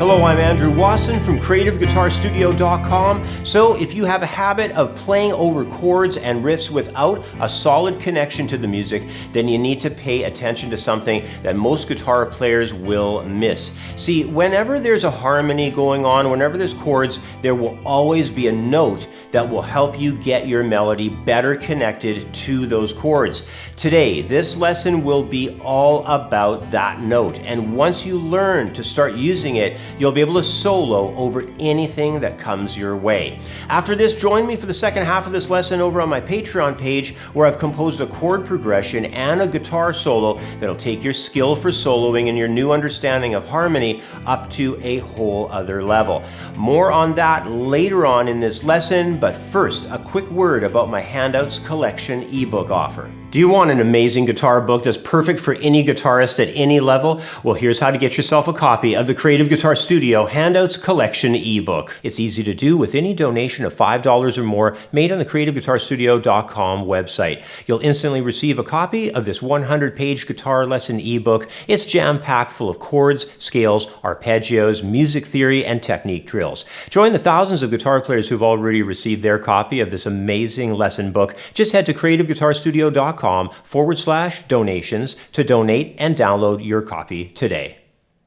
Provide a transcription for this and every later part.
Hello, I'm Andrew Wasson from CreativeGuitarStudio.com. So if you have a habit of playing over chords and riffs without a solid connection to the music, then you need to pay attention to something that most guitar players will miss. See, whenever there's a harmony going on, whenever there's chords, there will always be a note that will help you get your melody better connected to those chords. Today, this lesson will be all about that note, and once you learn to start using it, you'll be able to solo over anything that comes your way. After this, join me for the second half of this lesson over on my Patreon page, where I've composed a chord progression and a guitar solo that'll take your skill for soloing and your new understanding of harmony up to a whole other level. More on that later on in this lesson, but first, a quick word about my Handouts Collection ebook offer. Do you want an amazing guitar book that's perfect for any guitarist at any level? Well, here's how to get yourself a copy of the Creative Guitar Studio Handouts Collection ebook. It's easy to do with any donation of $5 or more made on the CreativeGuitarStudio.com website. You'll instantly receive a copy of this 100-page guitar lesson ebook. It's jam-packed full of chords, scales, arpeggios, music theory, and technique drills. Join the thousands of guitar players who've already received their copy of this amazing lesson book. Just head to CreativeGuitarStudio.com/donations to donate and download your copy today.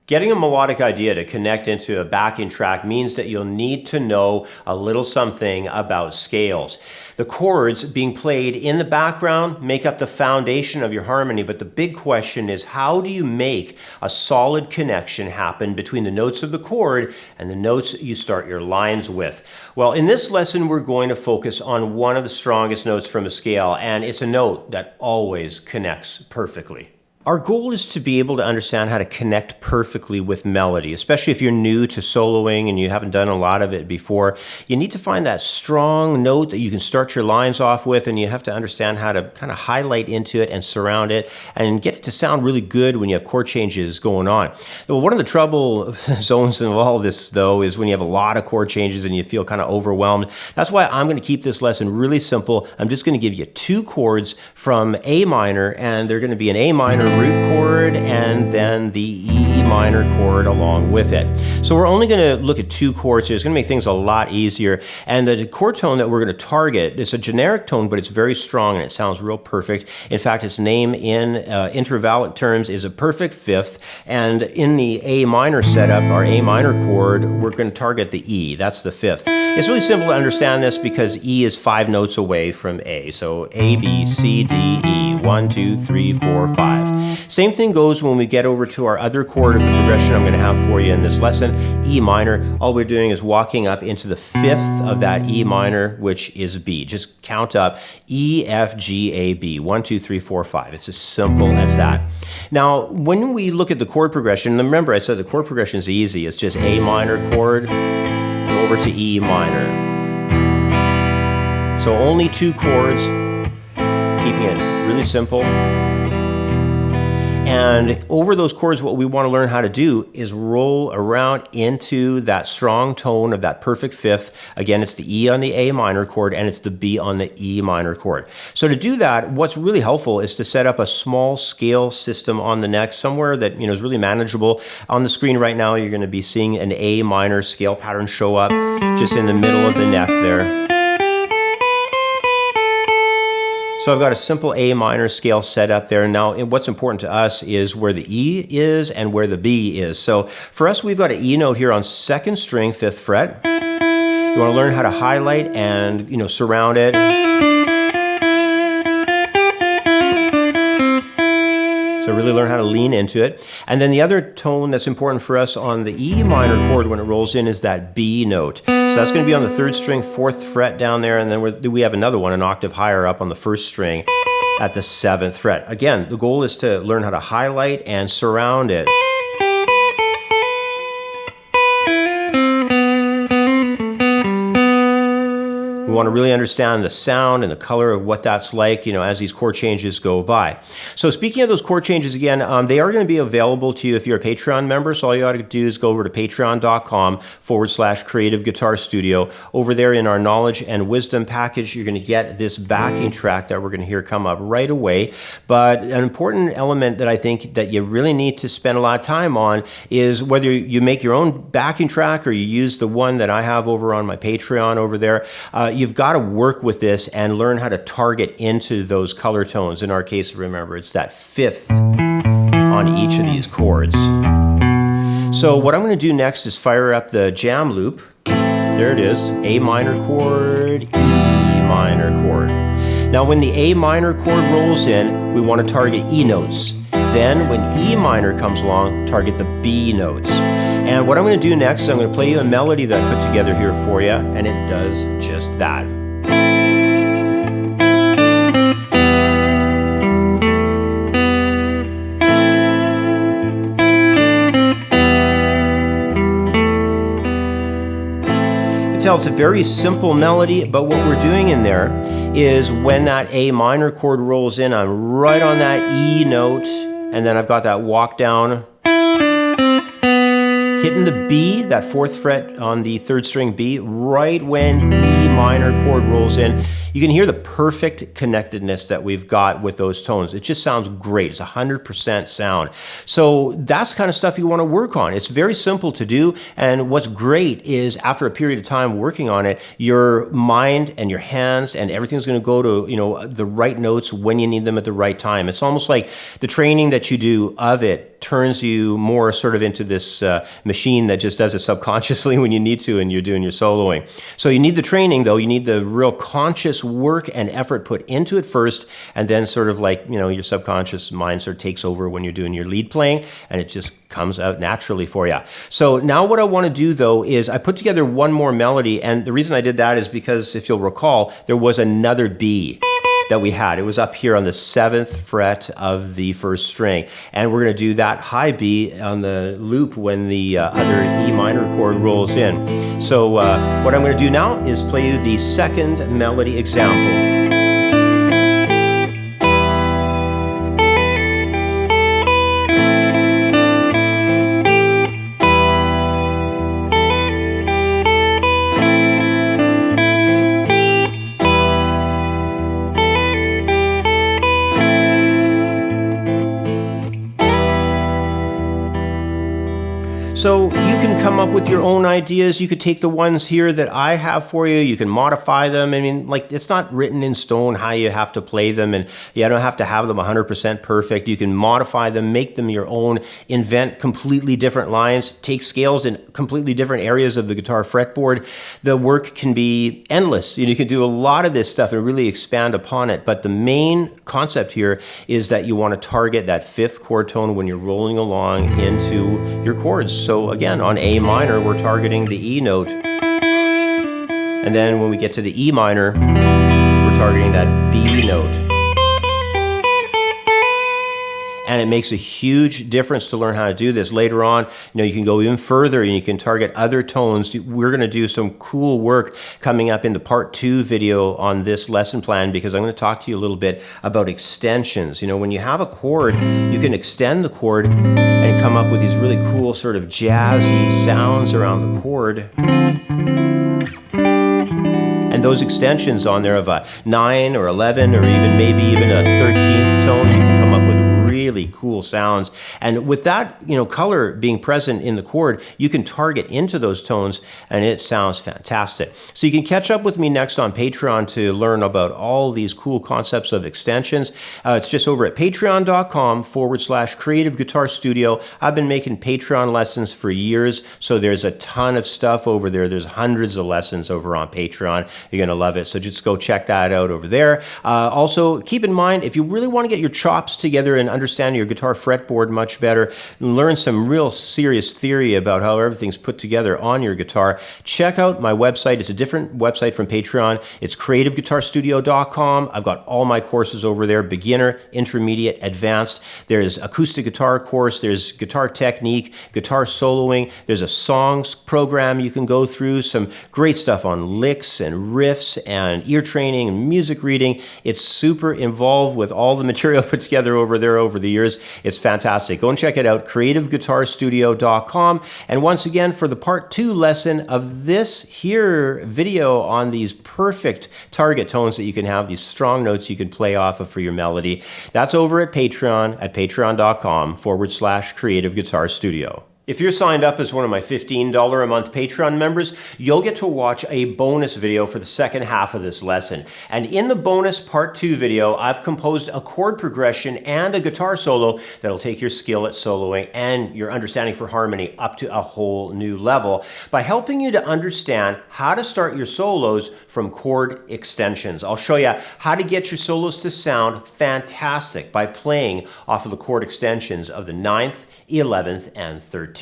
Getting a melodic idea to connect into a backing track means that you'll need to know a little something about scales. The chords being played in the background make up the foundation of your harmony, but the big question is, how do you make a solid connection happen between the notes of the chord and the notes you start your lines with? Well, in this lesson, we're going to focus on one of the strongest notes from a scale, and it's a note that always connects perfectly. Our goal is to be able to understand how to connect perfectly with melody, especially if you're new to soloing and you haven't done a lot of it before. You need to find that strong note that you can start your lines off with, and you have to understand how to kind of highlight into it and surround it and get it to sound really good when you have chord changes going on. Well, one of the trouble zones in all this, though, is when you have a lot of chord changes and you feel kind of overwhelmed. That's why I'm going to keep this lesson really simple. I'm just going to give you two chords from A minor, and they're going to be an A minor root chord and then the E minor chord along with it. So we're only going to look at two chords here. It's going to make things a lot easier. And the chord tone that we're going to target is a generic tone, but it's very strong and it sounds real perfect. In fact, its name in intervallic terms is a perfect fifth. And in the A minor setup, our A minor chord, we're going to target the E. That's the fifth. It's really simple to understand this because E is 5 notes away from A. So A, B, C, D, E. 1, 2, 3, 4, 5. Same thing goes when we get over to our other chord of the progression I'm going to have for you in this lesson, E minor. All we're doing is walking up into the fifth of that E minor, which is B. Just count up E, F, G, A, B. 1, 2, 3, 4, 5. It's as simple as that. Now, when we look at the chord progression, remember I said the chord progression is easy. It's just A minor chord, over to E minor. So only two chords, keeping it really simple. And over those chords, what we want to learn how to do is roll around into that strong tone of that perfect fifth. Again, it's the E on the A minor chord and it's the B on the E minor chord. So to do that, what's really helpful is to set up a small scale system on the neck, somewhere that is really manageable. On the screen right now, you're going to be seeing an A minor scale pattern show up just in the middle of the neck there. So I've got a simple A minor scale set up there. Now, what's important to us is where the E is and where the B is. So for us, we've got an E note here on 2nd string, 5th fret. You want to learn how to highlight and, surround it. So really learn how to lean into it. And then the other tone that's important for us on the E minor chord when it rolls in is that B note. So that's going to be on the 3rd string, 4th fret down there, and then we have another one, an octave higher up on the 1st string at the 7th fret. Again, the goal is to learn how to highlight and surround it. We want to really understand the sound and the color of what that's like, as these chord changes go by. So speaking of those chord changes again, they are going to be available to you if you're a Patreon member. So all you got to do is go over to patreon.com/Creative Guitar Studio. Over there in our knowledge and wisdom package, you're going to get this backing track that we're going to hear come up right away. But an important element that I think that you really need to spend a lot of time on is whether you make your own backing track or you use the one that I have over on my Patreon over there. You've got to work with this and learn how to target into those color tones. In our case, remember, it's that fifth on each of these chords. So what I'm going to do next is fire up the jam loop. There it is, A minor chord, E minor chord. Now when the A minor chord rolls in, we want to target E notes. Then when E minor comes along, target the B notes. And what I'm going to do next is I'm going to play you a melody that I put together here for you, and it does just that. Tell it's a very simple melody, but what we're doing in there is when that A minor chord rolls in, I'm right on that E note, and then I've got that walk down, hitting the B, that fourth fret on the third string B, right when E minor chord rolls in. You can hear the perfect connectedness that we've got with those tones. It just sounds great. It's 100% sound. So that's the kind of stuff you want to work on. It's very simple to do, and what's great is after a period of time working on it, your mind and your hands and everything's going to go to the right notes when you need them at the right time. It's almost like the training that you do of it turns you more sort of into this machine that just does it subconsciously when you need to and you're doing your soloing. So you need the training though, you need the real conscious work and effort put into it first, and then sort of like, your subconscious mind sort of takes over when you're doing your lead playing, and it just comes out naturally for you. So now what I want to do though is I put together one more melody, and the reason I did that is because if you'll recall, there was another B that we had. It was up here on the 7th fret of the first string, and we're going to do that high B on the loop when the other E minor chord rolls in. So what I'm going to do now is play you the second melody example. So you can come up with your own ideas. You could take the ones here that I have for you. You can modify them. I mean, like, it's not written in stone how you have to play them, and you don't have to have them 100% perfect. You can modify them, make them your own, invent completely different lines, take scales in completely different areas of the guitar fretboard. The work can be endless. You can do a lot of this stuff and really expand upon it. But the main concept here is that you want to target that fifth chord tone when you're rolling along into your chords. So again, on A minor, we're targeting the E note. And then when we get to the E minor, we're targeting that B note. And it makes a huge difference to learn how to do this. Later on, you can go even further and you can target other tones. We're going to do some cool work coming up in the part 2 video on this lesson plan, because I'm going to talk to you a little bit about extensions. When you have a chord, you can extend the chord and come up with these really cool sort of jazzy sounds around the chord. And those extensions on there of a 9 or 11 or maybe even a 13th tone, you can come up with really cool sounds. And with that, color being present in the chord, you can target into those tones and it sounds fantastic. So you can catch up with me next on Patreon to learn about all these cool concepts of extensions. It's just over at patreon.com/Creative Guitar Studio. I've been making Patreon lessons for years, so there's a ton of stuff over there. There's hundreds of lessons over on Patreon. You're going to love it. So just go check that out over there. Also, keep in mind, if you really want to get your chops together and understand understand your guitar fretboard much better, and learn some real serious theory about how everything's put together on your guitar, check out my website. It's a different website from Patreon. It's creativeguitarstudio.com. I've got all my courses over there, beginner, intermediate, advanced. There's acoustic guitar course, there's guitar technique, guitar soloing, there's a songs program you can go through, some great stuff on licks and riffs and ear training and music reading. It's super involved with all the material put together over there over the years. It's fantastic. Go and check it out, creativeguitarstudio.com. And once again, for the part 2 lesson of this here video on these perfect target tones that you can have, these strong notes you can play off of for your melody, that's over at Patreon at patreon.com/Creative Guitar Studio. If you're signed up as one of my $15 a month Patreon members, you'll get to watch a bonus video for the second half of this lesson. And in the bonus part 2 video, I've composed a chord progression and a guitar solo that'll take your skill at soloing and your understanding for harmony up to a whole new level by helping you to understand how to start your solos from chord extensions. I'll show you how to get your solos to sound fantastic by playing off of the chord extensions of the 9th, 11th, and 13th.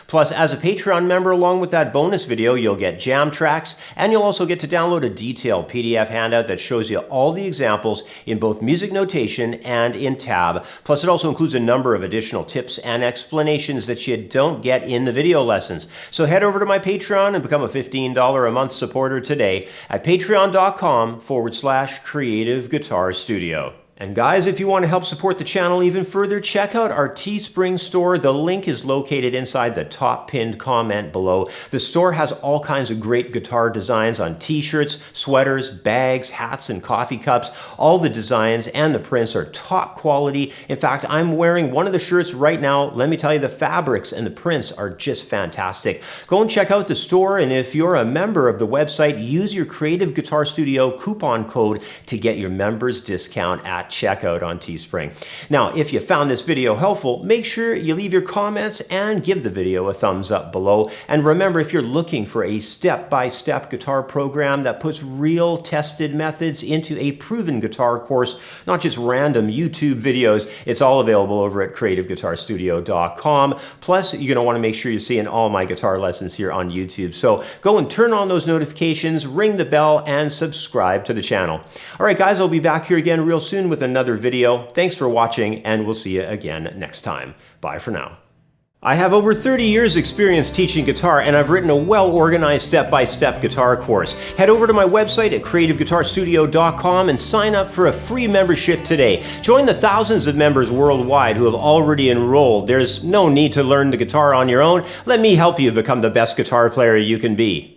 Plus, as a Patreon member, along with that bonus video, you'll get jam tracks, and you'll also get to download a detailed PDF handout that shows you all the examples in both music notation and in tab. Plus, it also includes a number of additional tips and explanations that you don't get in the video lessons. So head over to my Patreon and become a $15 a month supporter today at patreon.com/Creative Guitar Studio. And guys, if you want to help support the channel even further, check out our Teespring store. The link is located inside the top pinned comment below. The store has all kinds of great guitar designs on t-shirts, sweaters, bags, hats, and coffee cups. All the designs and the prints are top quality. In fact, I'm wearing one of the shirts right now. Let me tell you, the fabrics and the prints are just fantastic. Go and check out the store, and if you're a member of the website, use your Creative Guitar Studio coupon code to get your members discount at checkout on Teespring. Now, if you found this video helpful, make sure you leave your comments and give the video a thumbs up below. And remember, if you're looking for a step-by-step guitar program that puts real tested methods into a proven guitar course, not just random YouTube videos, it's all available over at creativeguitarstudio.com. Plus, you're going to want to make sure you're seeing all my guitar lessons here on YouTube. So go and turn on those notifications, ring the bell, and subscribe to the channel. All right, guys, I'll be back here again real soon with another video. Thanks for watching, and we'll see you again next time. Bye for now. I have over 30 years experience teaching guitar, and I've written a well-organized step-by-step guitar course. Head over to my website at creativeguitarstudio.com and sign up for a free membership today. Join the thousands of members worldwide who have already enrolled. There's no need to learn the guitar on your own. Let me help you become the best guitar player you can be.